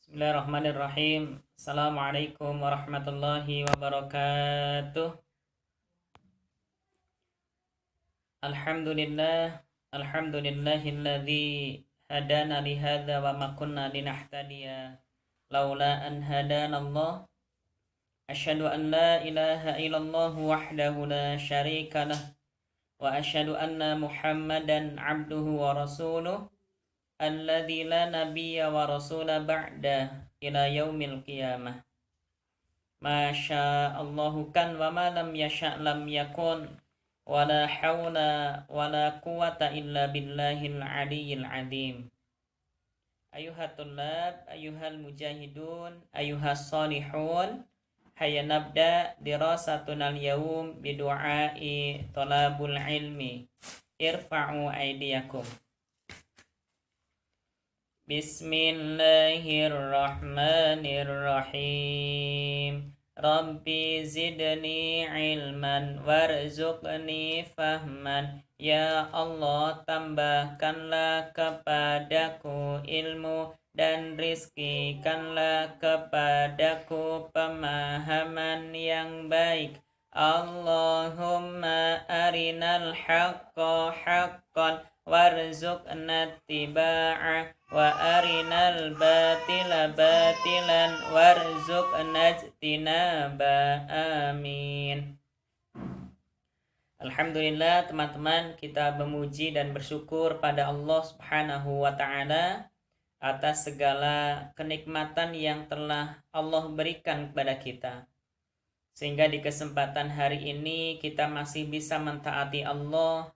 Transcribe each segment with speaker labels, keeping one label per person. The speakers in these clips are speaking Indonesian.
Speaker 1: Bismillahirrahmanirrahim. Assalamualaikum warahmatullahi wabarakatuh. Alhamdulillah, alhamdulillahilladzi hadana li hadza wa ma kunna linahtadiya laula an hadanallah. Asyhadu an la ilaha illallah wahdahu la syarika lah wa asyhadu anna Muhammadan abduhu wa rasuluh alladzi la nabiyya wa rasula ba'da ila yaumil qiyamah. Masya Allahu kan wa ma lam yasha' lam yakun wala hawla wala quwata illa billahil aliyyil azim. Ayuhat tullab, ayuhal mujahidun, ayuhas salihun, hayya nabda dirasatunal yawm bidu'ai talabul ilmi. Irfa'u aydiyakum. Bismillahirrahmanirrahim. Rabbi zidni ilman warzuqni fahman. Ya Allah, tambahkanlah kepadaku ilmu dan rizkikanlah kepadaku pemahaman yang baik. Allahumma arinal haqqa haqqan warzuqna tiba'ah wa arinal batila batilan warzuqna ijtinaba. Amin. Alhamdulillah teman-teman, kita memuji dan bersyukur pada Allah Subhanahu wa taala atas segala kenikmatan yang telah Allah berikan kepada kita. Sehingga di kesempatan hari ini kita masih bisa mentaati Allah,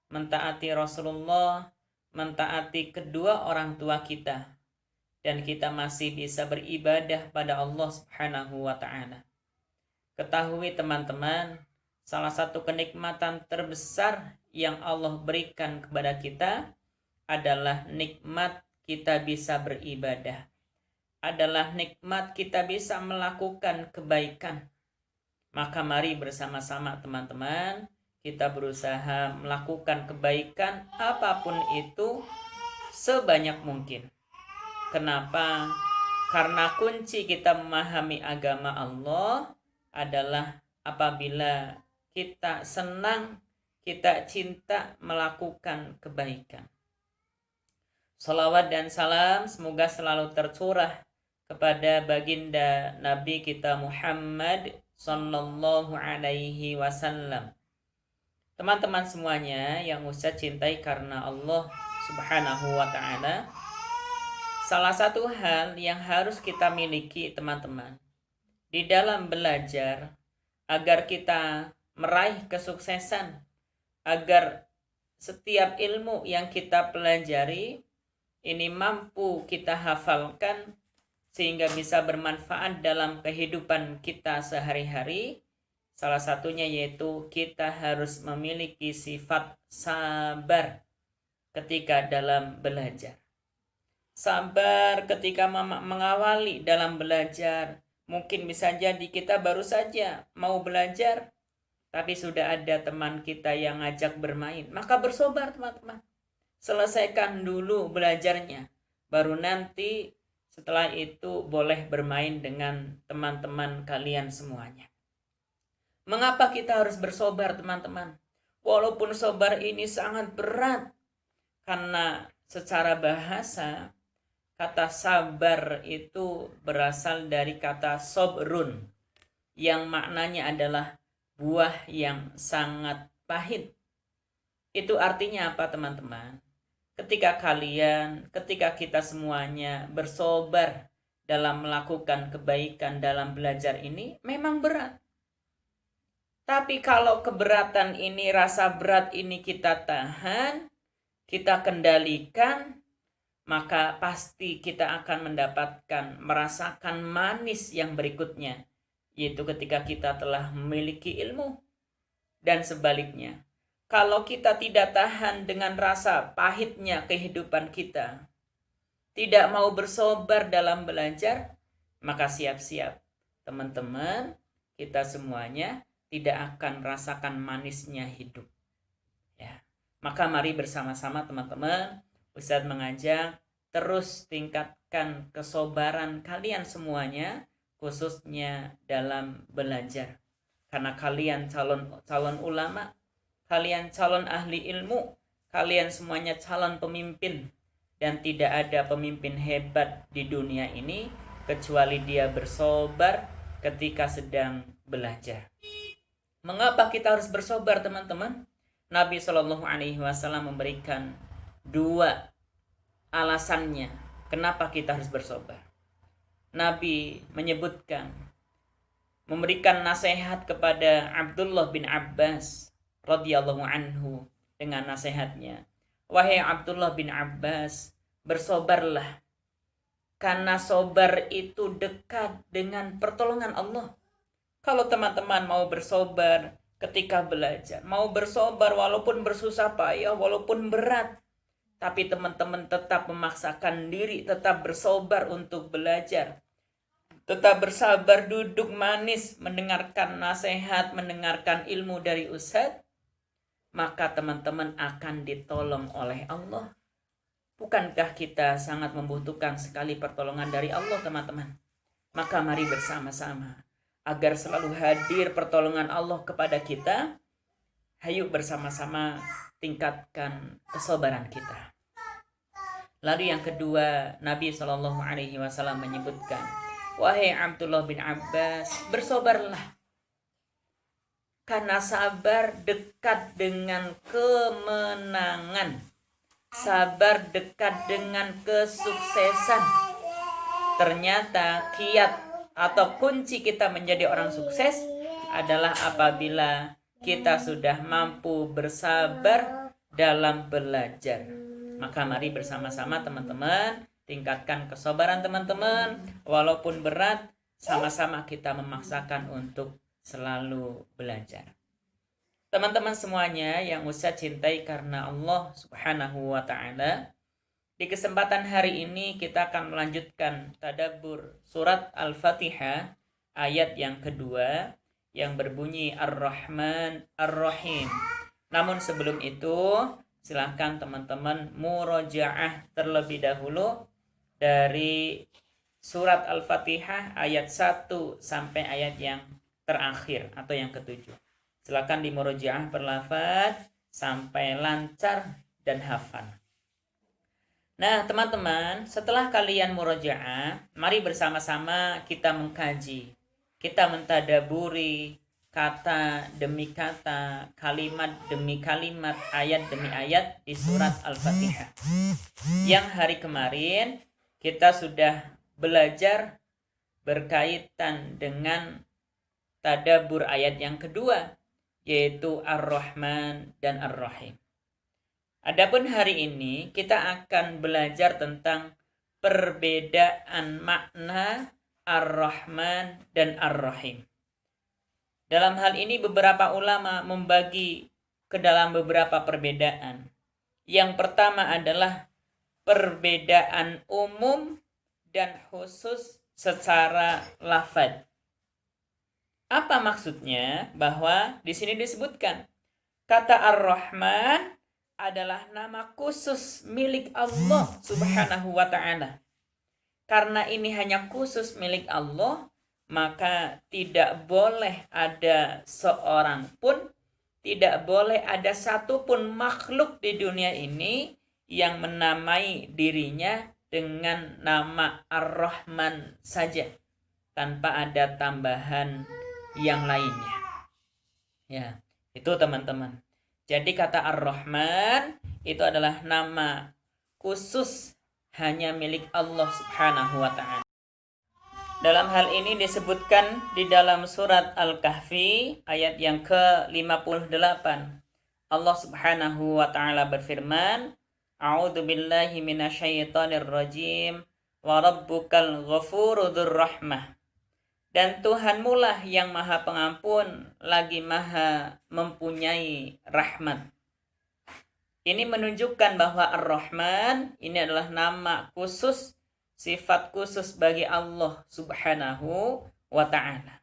Speaker 1: mentaati Rasulullah, mentaati kedua orang tua kita, dan kita masih bisa beribadah pada Allah Subhanahu wa taala. Ketahui teman-teman, salah satu kenikmatan terbesar yang Allah berikan kepada kita adalah nikmat kita bisa beribadah. Adalah nikmat kita bisa melakukan kebaikan. Maka mari bersama-sama teman-teman kita berusaha melakukan kebaikan apapun itu sebanyak mungkin. Kenapa? Karena kunci kita memahami agama Allah adalah apabila kita senang, kita cinta melakukan kebaikan. Salawat dan salam semoga selalu tercurah kepada baginda Nabi kita Muhammad sallallahu alaihi wasallam. Teman-teman semuanya yang Ustaz cintai karena Allah Subhanahu wa taala, salah satu hal yang harus kita miliki teman-teman di dalam belajar agar kita meraih kesuksesan, agar setiap ilmu yang kita pelajari ini mampu kita hafalkan sehingga bisa bermanfaat dalam kehidupan kita sehari-hari. Salah satunya yaitu kita harus memiliki sifat sabar ketika dalam belajar. Sabar ketika mengawali dalam belajar. Mungkin bisa jadi kita baru saja mau belajar, tapi sudah ada teman kita yang ngajak bermain. Maka bersabar teman-teman. Selesaikan dulu belajarnya. Baru nanti setelah itu boleh bermain dengan teman-teman kalian semuanya. Mengapa kita harus bersabar teman-teman? Walaupun sabar ini sangat berat. Karena secara bahasa, kata sabar itu berasal dari kata sobrun. Yang maknanya adalah buah yang sangat pahit. Itu artinya apa teman-teman? Ketika kita semuanya bersabar dalam melakukan kebaikan dalam belajar ini, memang berat. Tapi kalau keberatan ini, rasa berat ini kita tahan, kita kendalikan, maka pasti kita akan merasakan manis yang berikutnya, yaitu ketika kita telah memiliki ilmu. Dan sebaliknya, kalau kita tidak tahan dengan rasa pahitnya kehidupan kita, tidak mau bersabar dalam belajar, maka siap-siap teman-teman, kita semuanya tidak akan merasakan manisnya hidup. Ya. Maka mari bersama-sama teman-teman, Ustadz mengajak terus meningkatkan kesabaran kalian semuanya, khususnya dalam belajar. Karena kalian calon ulama, kalian calon ahli ilmu, kalian semuanya calon pemimpin. Dan tidak ada pemimpin hebat di dunia ini kecuali dia bersabar ketika sedang belajar. Mengapa kita harus bersabar, teman-teman? Nabi Shallallahu Alaihi Wasallam memberikan 2 alasannya kenapa kita harus bersabar. Nabi memberikan nasihat kepada Abdullah bin Abbas radhiyallahu anhu dengan nasihatnya, wahai Abdullah bin Abbas, bersabarlah, karena sabar itu dekat dengan pertolongan Allah. Kalau teman-teman mau bersabar ketika belajar, mau bersabar walaupun bersusah payah, walaupun berat, tapi teman-teman tetap memaksakan diri, tetap bersabar untuk belajar, tetap bersabar duduk manis, mendengarkan nasihat, mendengarkan ilmu dari ustadz, maka teman-teman akan ditolong oleh Allah. Bukankah kita sangat membutuhkan sekali pertolongan dari Allah, teman-teman? Maka mari bersama-sama agar selalu hadir pertolongan Allah kepada kita. Hayu bersama-sama tingkatkan kesabaran kita. Lalu yang kedua, Nabi Shallallahu Alaihi Wasallam menyebutkan, wahai Abdullah bin Abbas, bersabarlah, karena sabar dekat dengan kemenangan, sabar dekat dengan kesuksesan. Ternyata kiat atau kunci kita menjadi orang sukses adalah apabila kita sudah mampu bersabar dalam belajar. Maka mari bersama-sama teman-teman tingkatkan kesabaran teman-teman. Walaupun berat, sama-sama kita memaksakan untuk selalu belajar. Teman-teman semuanya yang Ustaz cintai karena Allah Subhanahu wa Ta'ala, di kesempatan hari ini kita akan melanjutkan tadabbur surat Al-Fatihah ayat yang kedua yang berbunyi Ar-Rahman Ar-Rahim. Namun sebelum itu, silakan teman-teman murojaah terlebih dahulu dari surat Al-Fatihah ayat 1 sampai ayat yang terakhir atau yang ketujuh. Silakan dimurojaah berlafaz sampai lancar dan hafal. Nah, teman-teman, setelah kalian murojaah, mari bersama-sama kita mengkaji, kita mentadaburi kata demi kata, kalimat demi kalimat, ayat demi ayat di surat Al-Fatihah. Yang hari kemarin kita sudah belajar berkaitan dengan tadabbur ayat yang kedua, yaitu Ar-Rahman dan Ar-Rahim. Adapun hari ini kita akan belajar tentang perbedaan makna Ar-Rahman dan Ar-Rahim. Dalam hal ini beberapa ulama membagi ke dalam beberapa perbedaan. Yang pertama adalah perbedaan umum dan khusus secara lafaz. Apa maksudnya? Bahwa di sini disebutkan kata Ar-Rahman adalah nama khusus milik Allah Subhanahu wa Ta'ala. Karena ini hanya khusus milik Allah, maka tidak boleh ada seorang pun, tidak boleh ada satupun makhluk di dunia ini yang menamai dirinya dengan nama Ar-Rahman saja, tanpa ada tambahan yang lainnya. Ya, itu teman-teman. Jadi kata Ar-Rahman itu adalah nama khusus hanya milik Allah Subhanahu wa Ta'ala. Dalam hal ini disebutkan di dalam surat Al-Kahfi ayat yang ke-58. Allah Subhanahu wa Ta'ala berfirman, A'udzu billahi minasyaitonir rajim, wa rabbukal ghafuru dzur rahmah. Dan Tuhanmu lah yang maha pengampun, lagi maha mempunyai rahmat. Ini menunjukkan bahwa Ar-Rahman ini adalah nama khusus, sifat khusus bagi Allah Subhanahu wa Ta'ala.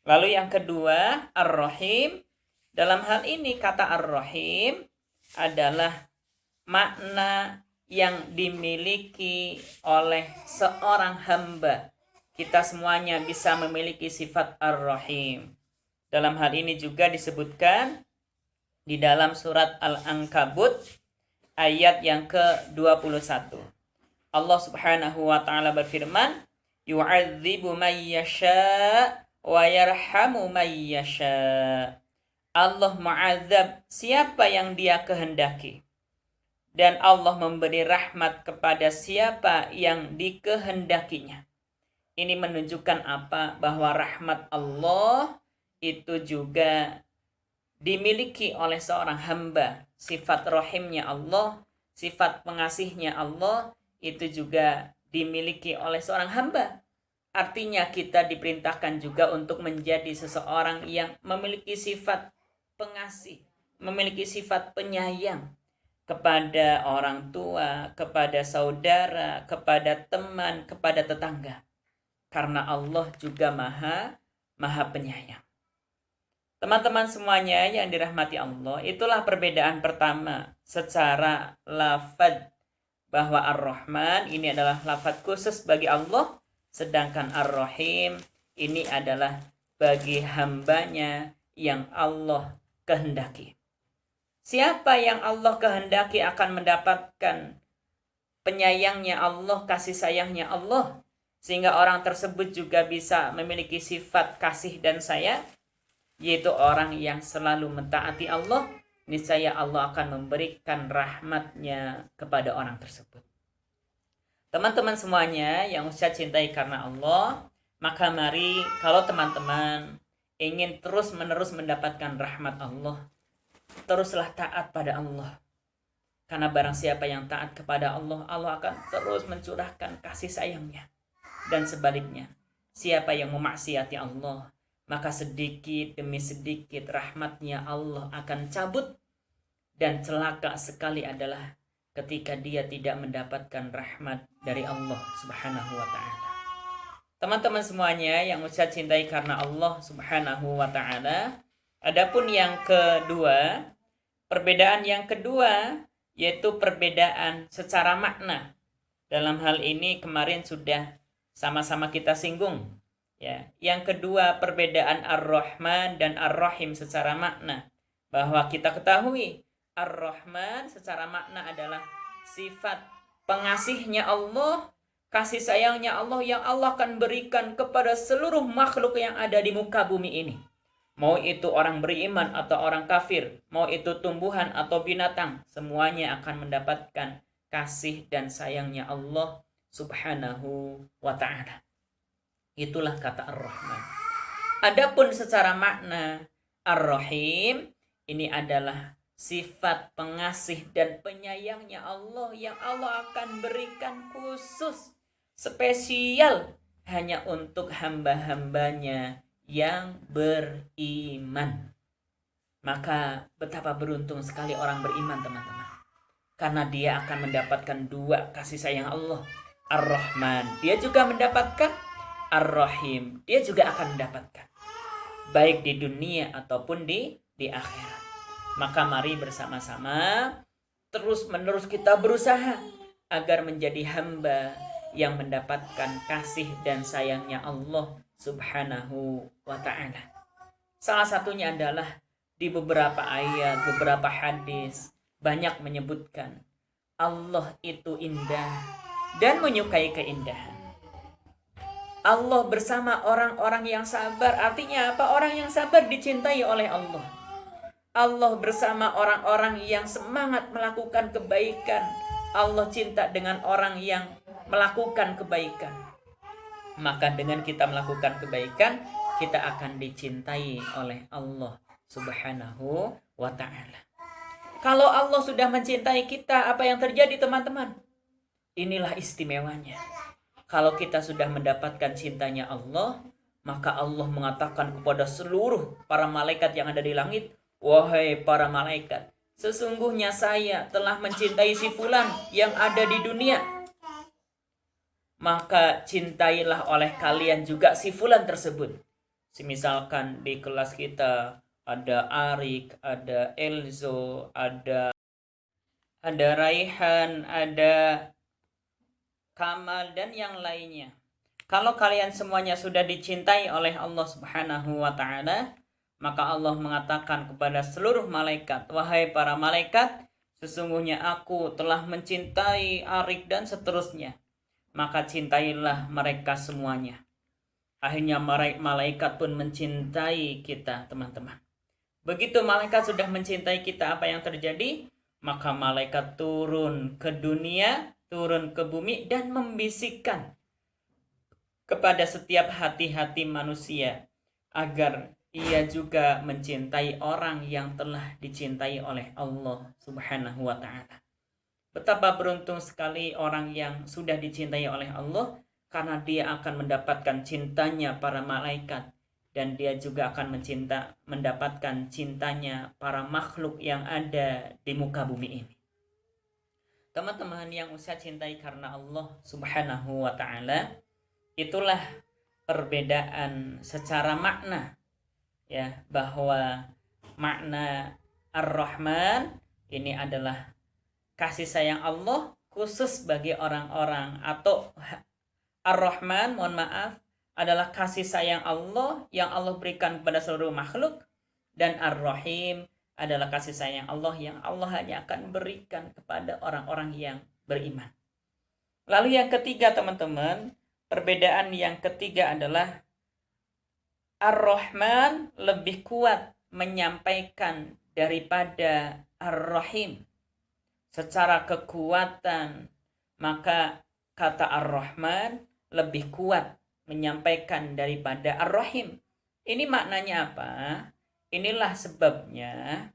Speaker 1: Lalu yang kedua, Ar-Rahim. Dalam hal ini kata Ar-Rahim adalah makna yang dimiliki oleh seorang hamba. Kita semuanya bisa memiliki sifat Ar-Rahim. Dalam hal ini juga disebutkan di dalam surat Al-Ankabut ayat yang ke-21. Allah Subhanahu wa taala berfirman, yu'adzibu may yasha wa yarhamu may yasha. Allah mu'adzab siapa yang Dia kehendaki. Dan Allah memberi rahmat kepada siapa yang dikehendakinya. Ini menunjukkan apa? Bahwa rahmat Allah itu juga dimiliki oleh seorang hamba. Sifat rahimnya Allah, sifat pengasihnya Allah itu juga dimiliki oleh seorang hamba. Artinya kita diperintahkan juga untuk menjadi seseorang yang memiliki sifat pengasih, memiliki sifat penyayang kepada orang tua, kepada saudara, kepada teman, kepada tetangga. Karena Allah juga maha penyayang. Teman-teman semuanya yang dirahmati Allah, itulah perbedaan pertama secara lafaz, bahwa Ar-Rahman ini adalah lafaz khusus bagi Allah, sedangkan Ar-Rahim ini adalah bagi hambanya yang Allah kehendaki. Siapa yang Allah kehendaki akan mendapatkan penyayangnya Allah, kasih sayangnya Allah, sehingga orang tersebut juga bisa memiliki sifat kasih dan sayang, yaitu orang yang selalu mentaati Allah. Niscaya Allah akan memberikan rahmatnya kepada orang tersebut. Teman-teman semuanya yang Ustaz cintai karena Allah, maka mari kalau teman-teman ingin terus-menerus mendapatkan rahmat Allah, teruslah taat pada Allah. Karena barang siapa yang taat kepada Allah, Allah akan terus mencurahkan kasih sayangnya. Dan sebaliknya, siapa yang memaksiati Allah, maka sedikit demi sedikit rahmatnya Allah akan cabut. Dan celaka sekali adalah ketika dia tidak mendapatkan rahmat dari Allah Subhanahu wa ta'ala. Teman-teman semuanya yang Ustaz cintai karena Allah Subhanahu wa ta'ala, adapun yang kedua, perbedaan yang kedua yaitu perbedaan secara makna. Dalam hal ini kemarin sudah sama-sama kita singgung. Ya, yang kedua perbedaan Ar-Rahman dan Ar-Rahim secara makna, bahwa kita ketahui Ar-Rahman secara makna adalah sifat pengasihnya Allah, kasih sayangnya Allah yang Allah akan berikan kepada seluruh makhluk yang ada di muka bumi ini. Mau itu orang beriman atau orang kafir, mau itu tumbuhan atau binatang, semuanya akan mendapatkan kasih dan sayangnya Allah Subhanahu wa ta'ala. Itulah kata Ar-Rahman. Adapun secara makna Ar-Rahim, ini adalah sifat pengasih dan penyayangnya Allah yang Allah akan berikan khusus, spesial hanya untuk hamba-hambanya yang beriman. Maka betapa beruntung sekali orang beriman, teman-teman. Karena dia akan mendapatkan dua kasih sayang Allah. Ar-Rahman, dia juga mendapatkan. Ar-Rahim, dia juga akan mendapatkan. Baik di dunia ataupun di akhirat. Maka mari bersama-sama terus-menerus kita berusaha agar menjadi hamba yang mendapatkan kasih dan sayangnya Allah Subhanahu wa ta'ala. Salah satunya adalah di beberapa ayat, beberapa hadis banyak menyebutkan Allah itu indah dan menyukai keindahan. Allah bersama orang-orang yang sabar. Artinya apa? Orang yang sabar dicintai oleh Allah. Allah bersama orang-orang yang semangat melakukan kebaikan. Allah cinta dengan orang yang melakukan kebaikan. Maka dengan kita melakukan kebaikan, kita akan dicintai oleh Allah Subhanahu wa ta'ala. Kalau Allah sudah mencintai kita, apa yang terjadi, teman-teman? Inilah istimewanya. Kalau kita sudah mendapatkan cintanya Allah, maka Allah mengatakan kepada seluruh para malaikat yang ada di langit, wahai para malaikat, sesungguhnya saya telah mencintai si fulan yang ada di dunia. Maka cintailah oleh kalian juga si fulan tersebut. Misalkan di kelas kita ada Arik, ada Elzo, ada ada raihan, ada kamal, dan yang lainnya. Kalau kalian semuanya sudah dicintai oleh Allah Subhanahu wa Ta'ala, maka Allah mengatakan kepada seluruh malaikat, "Wahai para malaikat, sesungguhnya aku telah mencintai Arik," dan seterusnya. Maka cintailah mereka semuanya. Akhirnya malaikat pun mencintai kita, teman-teman. Begitu malaikat sudah mencintai kita, apa yang terjadi? Maka malaikat turun ke dunia, turun ke bumi, dan membisikkan kepada setiap hati-hati manusia agar ia juga mencintai orang yang telah dicintai oleh Allah Subhanahu wa Ta'ala. Betapa beruntung sekali orang yang sudah dicintai oleh Allah, karena dia akan mendapatkan cintanya para malaikat, dan dia juga akan mendapatkan cintanya para makhluk yang ada di muka bumi ini. Teman-teman yang saya cintai karena Allah Subhanahu wa Ta'ala, itulah perbedaan secara makna, ya, bahwa makna Ar-Rahman ini adalah kasih sayang Allah khusus bagi orang-orang, atau Ar-Rahman, mohon maaf, adalah kasih sayang Allah yang Allah berikan kepada seluruh makhluk, dan Ar-Rahim adalah kasih sayang Allah yang Allah hanya akan berikan kepada orang-orang yang beriman. Lalu yang ketiga, teman-teman, perbedaan yang ketiga adalah Ar-Rahman lebih kuat menyampaikan daripada Ar-Rahim. Secara kekuatan, maka kata Ar-Rahman lebih kuat menyampaikan daripada Ar-Rahim. Ini maknanya apa? Inilah sebabnya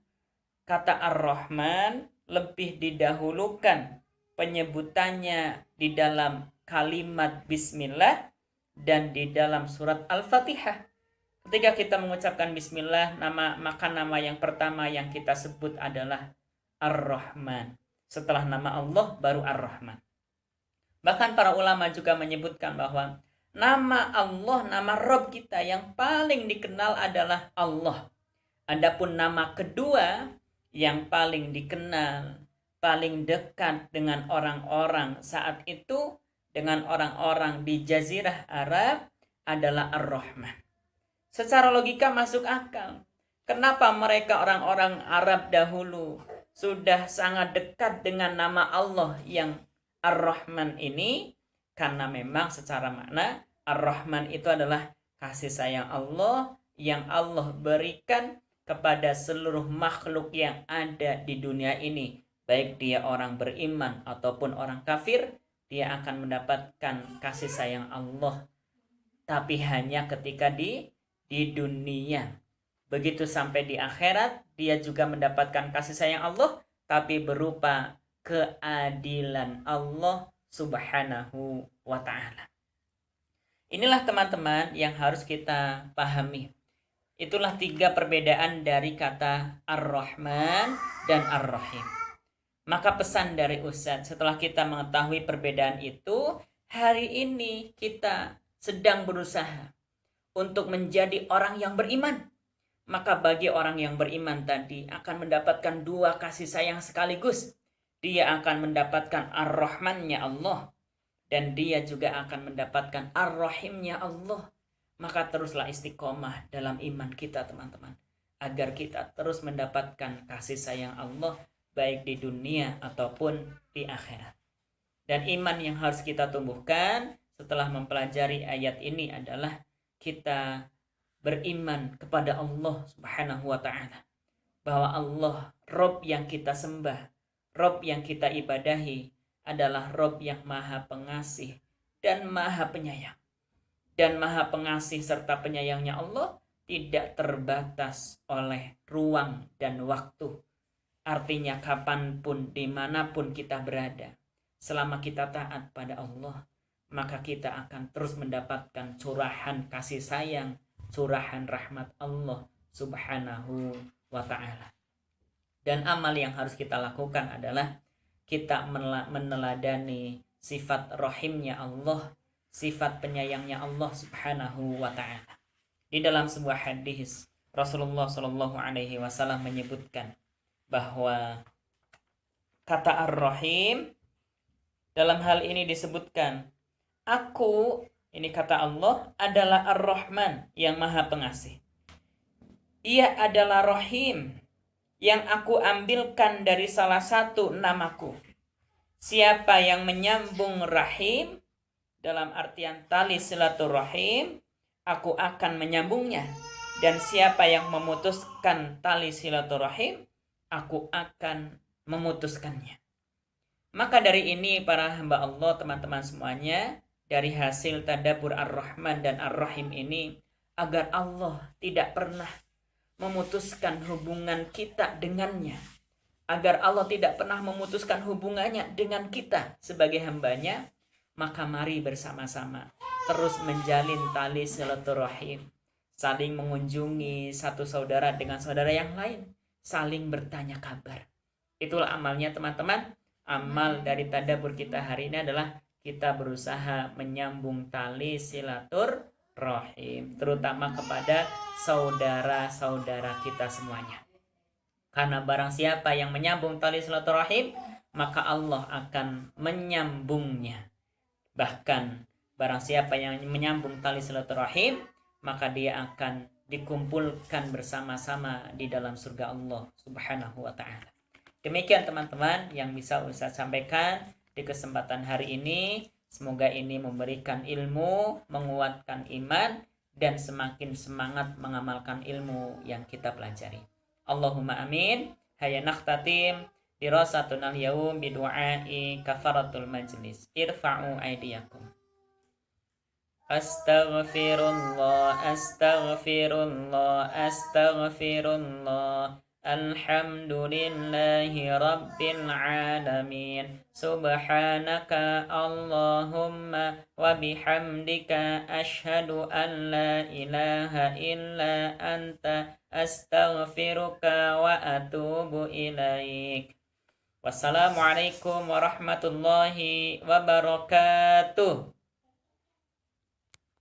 Speaker 1: kata Ar-Rahman lebih didahulukan penyebutannya di dalam kalimat Bismillah dan di dalam surat Al-Fatihah. Ketika kita mengucapkan Bismillah, maka nama yang pertama yang kita sebut adalah Ar-Rahman. Setelah nama Allah baru Ar-Rahman. Bahkan para ulama juga menyebutkan bahwa nama Allah, nama Rabb kita yang paling dikenal adalah Allah. Adapun nama kedua yang paling dikenal, paling dekat dengan orang-orang saat itu, dengan orang-orang di Jazirah Arab, adalah Ar-Rahman. Secara logika masuk akal. Kenapa mereka orang-orang Arab dahulu sudah sangat dekat dengan nama Allah yang Ar-Rahman ini? Karena memang secara makna Ar-Rahman itu adalah kasih sayang Allah yang Allah berikan kepada seluruh makhluk yang ada di dunia ini. Baik dia orang beriman ataupun orang kafir, dia akan mendapatkan kasih sayang Allah. Tapi hanya ketika di dunia. Begitu sampai di akhirat, dia juga mendapatkan kasih sayang Allah, tapi berupa keadilan Allah Subhanahu wa Ta'ala. Inilah teman-teman yang harus kita pahami. Itulah 3 perbedaan dari kata Ar-Rahman dan Ar-Rahim. Maka pesan dari Ustadz, setelah kita mengetahui perbedaan itu, hari ini kita sedang berusaha untuk menjadi orang yang beriman. Maka bagi orang yang beriman tadi akan mendapatkan 2 kasih sayang sekaligus. Dia akan mendapatkan Ar-Rahman-nya Allah, dan dia juga akan mendapatkan Ar-Rahim-nya Allah. Maka teruslah istiqomah dalam iman kita, teman-teman, agar kita terus mendapatkan kasih sayang Allah baik di dunia ataupun di akhirat. Dan iman yang harus kita tumbuhkan setelah mempelajari ayat ini adalah kita beriman kepada Allah Subhanahu wa Ta'ala, bahwa Allah, Rabb yang kita sembah, Rabb yang kita ibadahi, adalah Rabb yang maha pengasih dan maha penyayang. Dan maha pengasih serta penyayangnya Allah tidak terbatas oleh ruang dan waktu. Artinya kapanpun, dimanapun kita berada, selama kita taat pada Allah, maka kita akan terus mendapatkan curahan kasih sayang, curahan rahmat Allah Subhanahu wa Ta'ala. Dan amal yang harus kita lakukan adalah kita meneladani sifat rahimnya Allah, sifat penyayangnya Allah Subhanahu wa Ta'ala. Di dalam sebuah hadis, Rasulullah SAW menyebutkan bahwa kata Ar-Rahim, dalam hal ini disebutkan, aku, ini kata Allah, adalah Ar-Rahman yang maha pengasih. Ia adalah Rahim yang aku ambilkan dari salah satu namaku. Siapa yang menyambung rahim, dalam artian tali silaturahim, aku akan menyambungnya. Dan siapa yang memutuskan tali silaturahim, aku akan memutuskannya. Maka dari ini para hamba Allah, teman-teman semuanya, dari hasil tadabbur Ar-Rahman dan Ar-Rahim ini, agar Allah tidak pernah memutuskan hubungan kita dengannya, agar Allah tidak pernah memutuskan hubungannya dengan kita sebagai hambanya, maka mari bersama-sama terus menjalin tali silaturahim, saling mengunjungi satu saudara dengan saudara yang lain, saling bertanya kabar. Itulah amalnya teman-teman. Amal dari tadabbur kita hari ini adalah kita berusaha menyambung tali silaturahim, terutama kepada saudara-saudara kita semuanya. Karena barang siapa yang menyambung tali silaturahim, maka Allah akan menyambungnya. Bahkan barang siapa yang menyambung tali silaturahim, maka dia akan dikumpulkan bersama-sama di dalam surga Allah Subhanahu wa ta'ala. Demikian teman-teman yang bisa Ustaz sampaikan di kesempatan hari ini. Semoga ini memberikan ilmu, menguatkan iman, dan semakin semangat mengamalkan ilmu yang kita pelajari. Allahumma amin. Hayya nakhtatim dirasatuna al-yawm bidu'ai kafaratul majlis. Irfa'u aydiyakum. Astaghfirullah, astaghfirullah, astaghfirullah. Alhamdulillahi Rabbil Alamin. Subhanaka Allahumma wa bihamdika ashhadu an la ilaha illa anta astaghfiruka wa atubu ilaik. Wassalamualaikum warahmatullahi wabarakatuh.